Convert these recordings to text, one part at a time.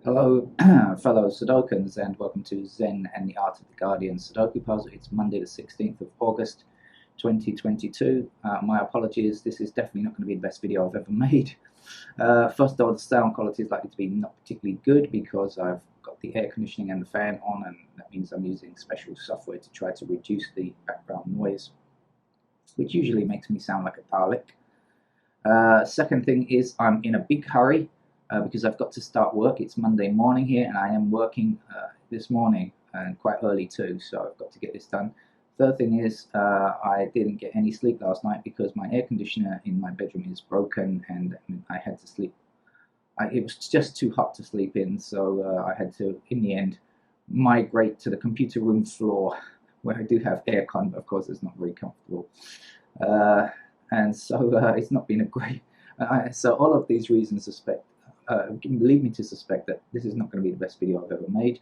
Hello, fellow Sudokans, and welcome to Zen and the Art of the Guardian Sudoku puzzle. It's Monday, the 16th of August, 2022. My apologies, this is definitely not going to be the best video I've ever made. First of all, the sound quality is likely to be not particularly good because I've got the air conditioning and the fan on, and that means I'm using special software to try to reduce the background noise, which usually makes me sound like a Dalek. Second thing is I'm in a big hurry. Because I've got to start work. It's Monday morning here, and I am working this morning, and quite early too, so I've got to get this done. Third thing is I didn't get any sleep last night because my air conditioner in my bedroom is broken, and I had to sleep. It was just too hot to sleep in, so I had to, in the end, migrate to the computer room floor, where I do have aircon, but of course it's not very comfortable. And so it's not been a great... so all of these reasons lead me to suspect that this is not going to be the best video I've ever made.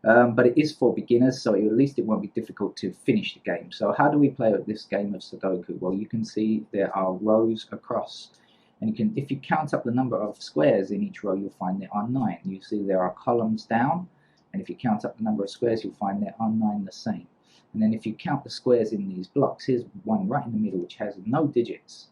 But it is for beginners, so at least it won't be difficult to finish the game. So how do we play this game of Sudoku? Well, you can see there are rows across, and if you count up the number of squares in each row, you'll find there are 9. You see there are columns down, and if you count up the number of squares, you'll find there are 9 the same. And then if you count the squares in these blocks, here's one right in the middle which has no digits.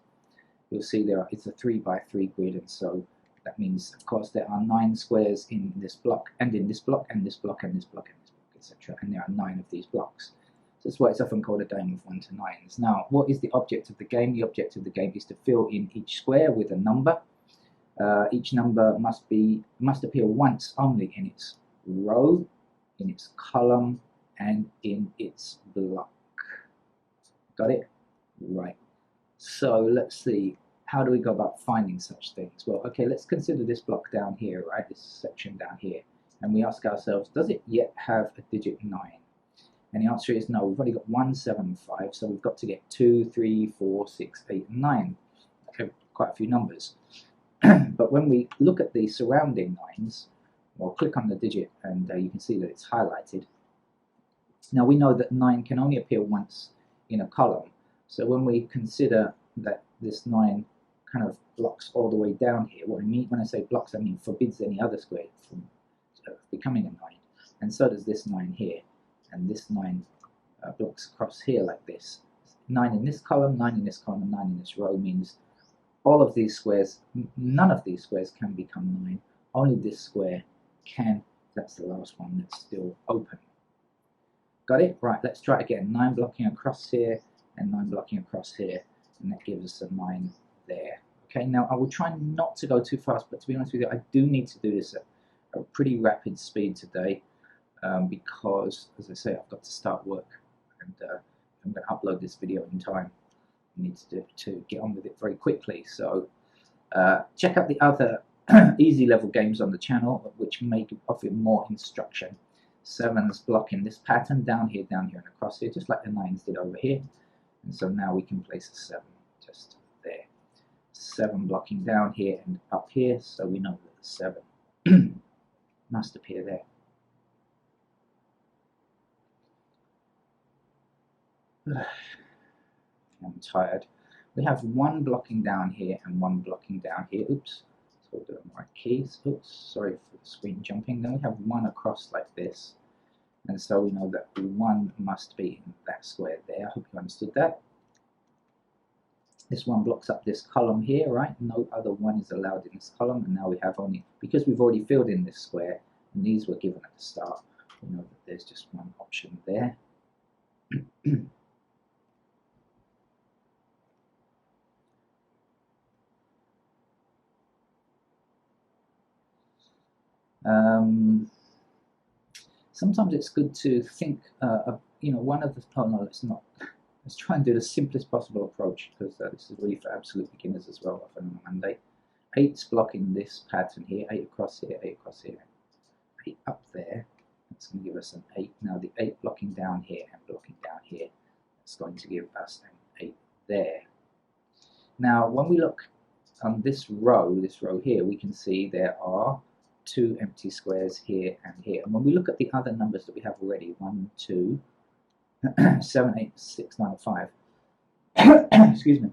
You'll see it's a 3 by 3 grid, and so that means, of course, there are 9 squares in this block, and in this block, and this block, and this block, and this block, etc. And there are 9 of these blocks. So that's why it's often called a game of 1 to 9s. Now, what is the object of the game? The object of the game is to fill in each square with a number. Each number must appear once only in its row, in its column, and in its block. Got it? Right. So let's see. How do we go about finding such things? Well, okay, let's consider this block down here, right? This section down here. And we ask ourselves, does it yet have a digit 9? And the answer is no. We've only got 1, 7, 5, so we've got to get 2, 3, 4, 6, 8, and 9. Okay, quite a few numbers. But when we look at the surrounding 9s, well, click on the digit, and you can see that it's highlighted. Now, we know that 9 can only appear once in a column. So when we consider that this 9 kind of blocks all the way down here. What I mean when I say blocks, I mean forbids any other square from becoming a 9. And so does this 9 here. And this 9 blocks across here like this. 9 in this column, 9 in this column, and 9 in this row means all of these squares, none of these squares can become 9. Only this square can. That's the last one that's still open. Got it? Right, let's try it again. 9 blocking across here, and 9 blocking across here. And that gives us a 9 there. Okay, now I will try not to go too fast, but to be honest with you, I do need to do this at a pretty rapid speed today because, as I say, I've got to start work, and I'm going to upload this video in time. I need to get on with it very quickly. So check out the other easy level games on the channel, which make offer more instruction. 7s blocking this pattern down here, and across here, just like the 9s did over here. And so now we can place a 7 just there. 7 blocking down here and up here, so we know that the 7 must appear there. I'm tired. We have 1 blocking down here and 1 blocking down here. Oops, so we'll do the right keys. Oops, sorry for the screen jumping. Then we have 1 across like this. And so we know that 1 must be in that square there. I hope you understood that. This 1 blocks up this column here, right? No other 1 is allowed in this column. And now we have only, because we've already filled in this square, and these were given at the start, we know that there's just 1 option there. Sometimes it's good to think, one of the, oh no, let's not. Let's try and do the simplest possible approach, because this is really for absolute beginners as well, often on a Monday. 8's blocking this pattern here, 8 across here, 8 across here, 8 up there. That's going to give us an 8. Now the 8 blocking down here and blocking down here, that's going to give us an 8 there. Now when we look on this row here, we can see there are 2 empty squares here and here. And when we look at the other numbers that we have already, 1, 2, 7, 8, 6, 9, 5, excuse me,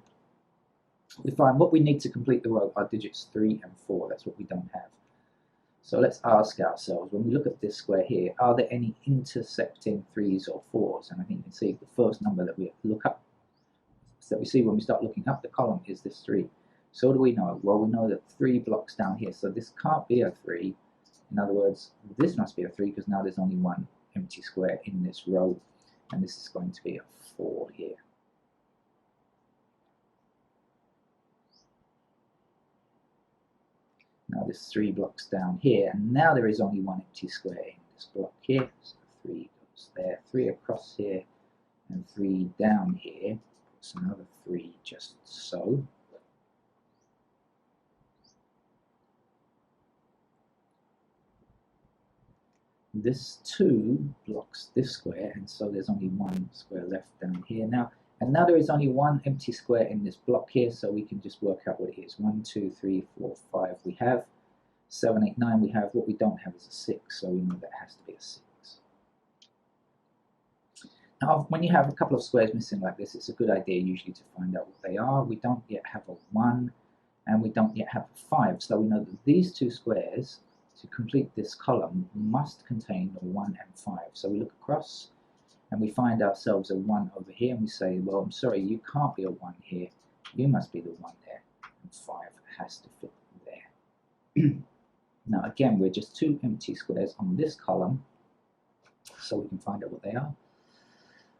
we find what we need to complete the row are digits 3 and 4. That's what we don't have. So let's ask ourselves, when we look at this square here, are there any intersecting 3s or 4s? And I think you can see the first number that we look up, that we see when we start looking up the column, is this 3. So what do we know? Well, we know that 3 blocks down here, so this can't be a 3. In other words, this must be a 3 because now there's only one empty square in this row, and this is going to be a 4 here. Now there's 3 blocks down here, and now there is only one empty square in this block here. So 3 goes there, 3 across here, and 3 down here. So another 3 just so. This 2 blocks this square, and so there's only one square left down here now. And now there is only one empty square in this block here, so we can just work out what it is. 1, 2, 3, 4, 5 we have. 7, 8, 9 we have. What we don't have is a 6, so we know that has to be a 6. Now, when you have a couple of squares missing like this, it's a good idea usually to find out what they are. We don't yet have a 1, and we don't yet have a 5, so we know that these 2 squares, to complete this column, must contain a 1 and 5. So we look across, and we find ourselves a 1 over here, and we say, well, I'm sorry, you can't be a 1 here. You must be the 1 there, and 5 has to fit there. Now, again, we're just 2 empty squares on this column, so we can find out what they are.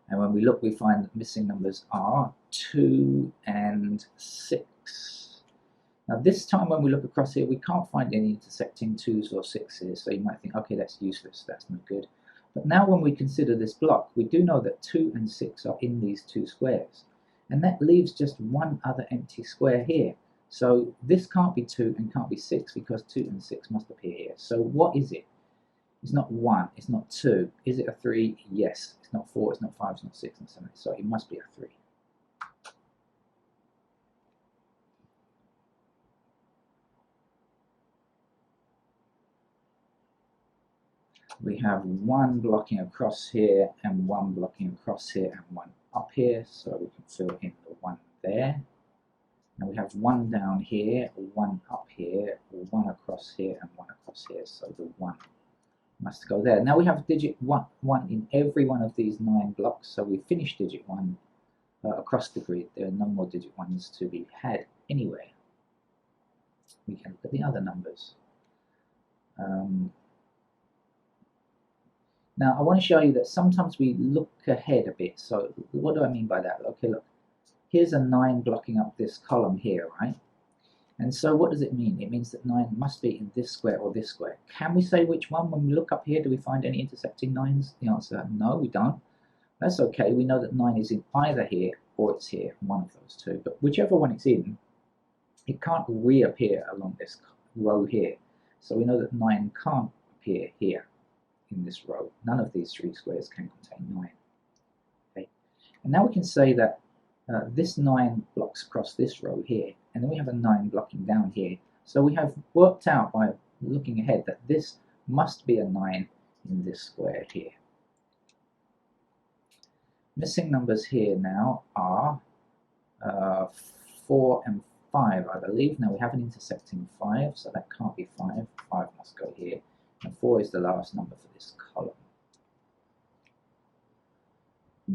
And when we look, we find that missing numbers are 2 and 6. Now, this time when we look across here, we can't find any intersecting 2s or 6s, so you might think, okay, that's useless, that's no good. But now when we consider this block, we do know that 2 and 6 are in these 2 squares. And that leaves just one other empty square here. So this can't be 2 and can't be 6 because 2 and 6 must appear here. So what is it? It's not 1, it's not 2. Is it a 3? Yes. It's not 4, it's not 5, it's not 6, it's not 7. So it must be a 3. We have 1 blocking across here, and 1 blocking across here, and 1 up here, so we can fill in the 1 there. And we have 1 down here, 1 up here, 1 across here, and 1 across here, so the 1 must go there. Now we have digit 1 in every one of these 9 blocks, so we've finished digit 1 across the grid. There are no more digit 1s to be had anywhere. We can look at the other numbers. Now I want to show you that sometimes we look ahead a bit. So what do I mean by that? Okay, look, here's a 9 blocking up this column here, right? And so what does it mean? It means that 9 must be in this square or this square. Can we say which one? When we look up here, do we find any intersecting 9s? The answer, no, we don't. That's okay. We know that 9 is in either here or it's here, one of those two. But whichever one it's in, it can't reappear along this row here. So we know that 9 can't appear here in this row. None of these 3 squares can contain 9. Okay. And now we can say that this 9 blocks across this row here, and then we have a 9 blocking down here. So we have worked out by looking ahead that this must be a 9 in this square here. Missing numbers here now are 4 and 5, I believe. Now we have an intersecting 5, so that can't be 5. 5 must go here. And 4 is the last number for this column.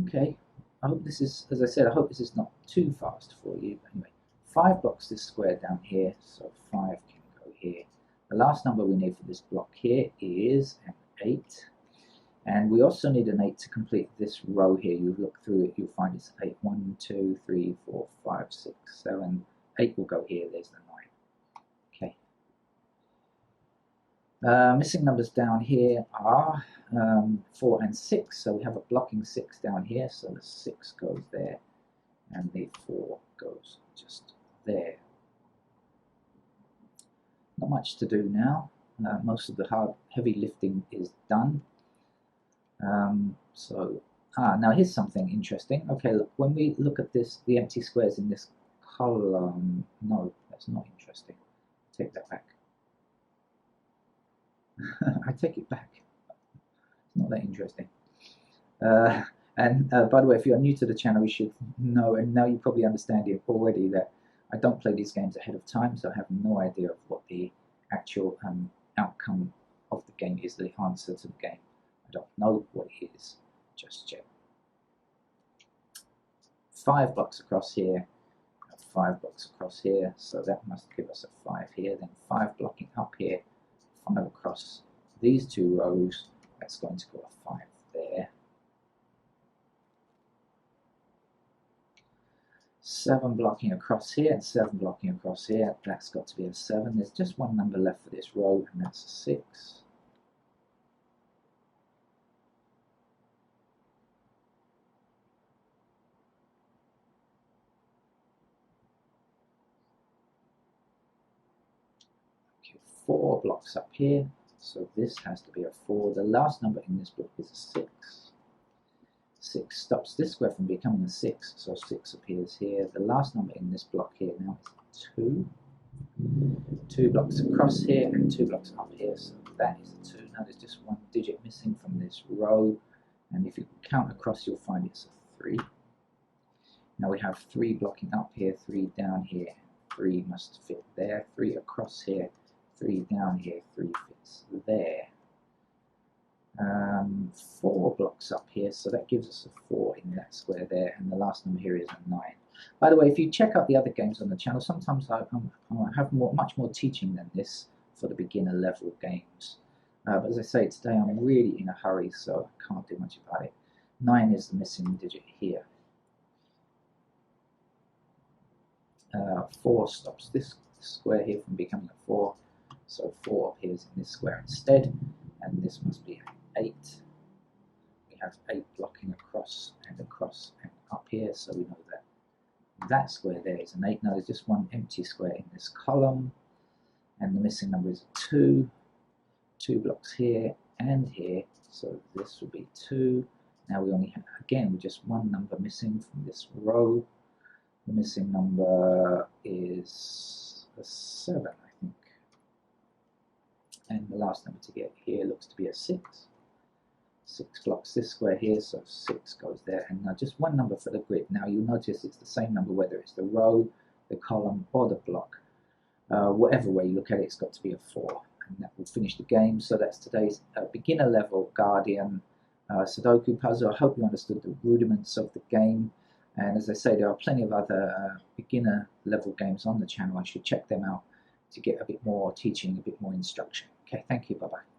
Okay, I hope this is, as I said, I hope this is not too fast for you. But anyway, 5 blocks this square down here, so 5 can go here. The last number we need for this block here is an 8. And we also need an 8 to complete this row here. You look through it, you'll find it's 8. 1, 2, 3, 4, 5, 6, 7, 8 will go here, there's the 9. Okay. Missing numbers down here are 4 and 6, so we have a blocking 6 down here, so the 6 goes there, and the 4 goes just there. Not much to do now. Most of the heavy lifting is done. Now here's something interesting. Okay, look, when we look at this, the empty squares in this column, no, that's not interesting. Take that back. I take it back. It's not that interesting. And by the way, if you're new to the channel, you should know, and now you probably understand it already, that I don't play these games ahead of time, so I have no idea of what the actual outcome of the game is the answer to the game. I don't know what it is just yet. 5 blocks across here, 5 blocks across here, so that must give us a 5 here, then 5 blocking up here, 5 across these 2 rows, that's going to go a 5 there. 7 blocking across here and 7 blocking across here, that's got to be a 7. There's just one number left for this row, and that's a 6. Okay, 4 blocks up here, so this has to be a 4. The last number in this block is a 6. 6 stops this square from becoming a 6, so 6 appears here. The last number in this block here now is 2. 2 blocks across here and 2 blocks up here, so that is a 2. Now there's just one digit missing from this row, and if you count across you'll find it's a 3. Now we have 3 blocking up here, 3 down here, 3 must fit there, 3 across here, 3 down here, 3 fits there. 4 blocks up here, so that gives us a 4 in that square there, and the last number here is a 9. By the way, if you check out the other games on the channel, sometimes I have much more teaching than this for the beginner level games. But as I say, today I'm really in a hurry, so I can't do much about it. 9 is the missing digit here. 4 stops this square here from becoming a 4, so 4 appears in this square instead, and this must be 8. We have 8 blocking across and up here, so we know that that square there is an 8. Now there's just one empty square in this column, and the missing number is a 2. 2 blocks here and here, so this will be 2. Now we only have, again, with just one number missing from this row. The missing number is a 7, I think. And the last number to get here looks to be a 6. 6 blocks this square here, so 6 goes there. And now just one number for the grid. Now you'll notice it's the same number whether it's the row, the column, or the block. Whatever way you look at it, it's got to be a 4. And that will finish the game. So that's today's beginner level Guardian Sudoku puzzle. I hope you understood the rudiments of the game. And as I say, there are plenty of other beginner level games on the channel. I should check them out to get a bit more teaching, a bit more instruction. Okay, thank you, bye-bye.